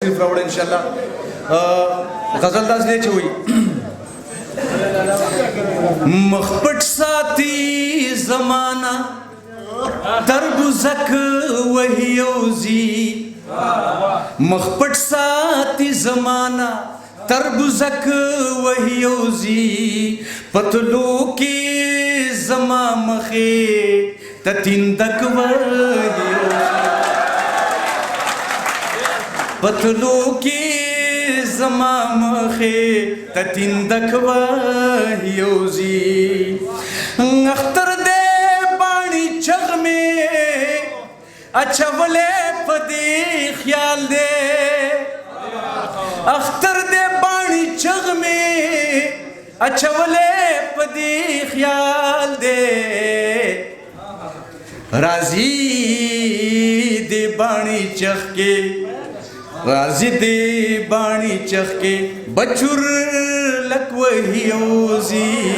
راوړ ان شاء الله غزل داس دی چې وي مخپټ ساتي زمانہ تربوزک وهیوزی مخپټ ساتي زمانہ تربوزک وهیوزی پتلو کی زما مخه تتندک وهیوزی پتلو کی زما مخه تتندک وهیوزی اختر دے بانی چغ میں اچھولے پدی خیال دے اختر دے بانی چغ میں اچھولے پدی خیال دے راضی دے بانی چغ کے راضی دے بانی چغ کے بچور لک وهیوزی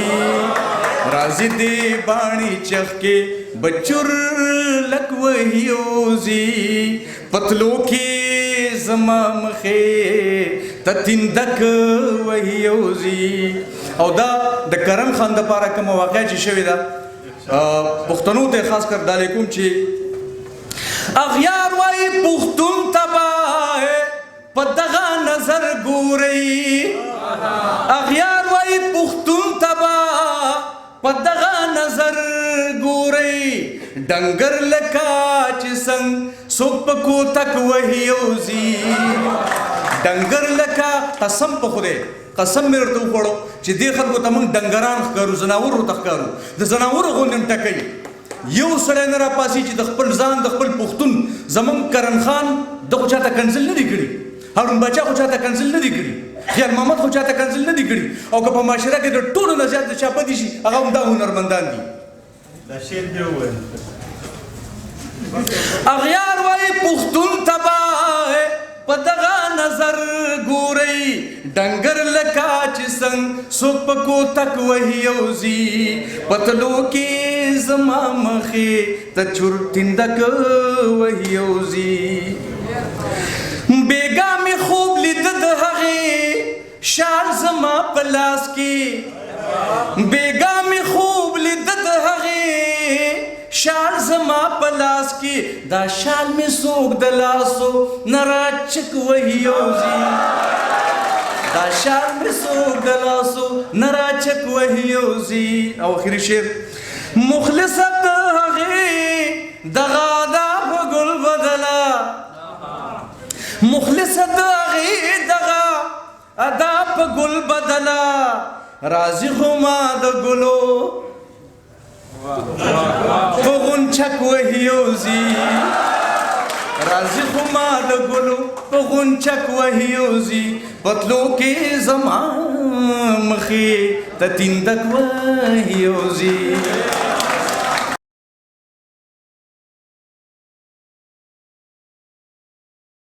راضی دے بانی چغ کے بچور لک وهیوزی پتلو کی زما مخه تتندک وهیوزی او دا د کرم خان د پاره کوم واقع چې شوی دا پښتنو ته خاص کر دالې کوم چې اغیار وای پښتون تباه پدغه نظر ګوري اغیار وای پښتون تباه پدغه نظر ګوري ډنګر لکا چې څنګه څوک پکو تک وهیوزی ډنګر لکا قسم په خوده قسم مې ورته وخوړو چې دې خلکو ته موږ ډنګران ښکارو زناور ورته ښکارو د زناورو غوندې ټکوي یو سړی نه راپاسي چې د خپل ځان د خپل پښتون زمونږ کرن خان دغه چاته کنسل نه دی کړي هارون باچا خو چاته کنسل نه دی کړي خیال محمد خو چاته کنسل نه دی کړي او که په معاشره کې د ټولو نه زیات د چا پدې شي هغه هم دا هنرمندان دي دا شعر دې وویل اغیار وای پښتون تباه په دغه نظر ګوري ډنګر لکا چې څنګه څوک پکو تک وهیوزی پتلو کې زما مخه ته چور تندک وهیوزی بیګا می خوب لید د هغه شال زما پلاس کې بیګا می خوب لید د هغه شال زما پلاس کې دا شال می سوق د لاسو نراچک وهیوزی دا شال می سوق د لاسو نراچک وهیوزی او اخری شعر مخلصت هغه دغه دا ګل بدلا مخلصت هغه دغه ادا په ګل بدلا راضی هما د ګلو پغونچک وهیوزی راضی هما د ګلو پغونچک وهیوزی پتلو کې زما مخه تتندک وهیوزی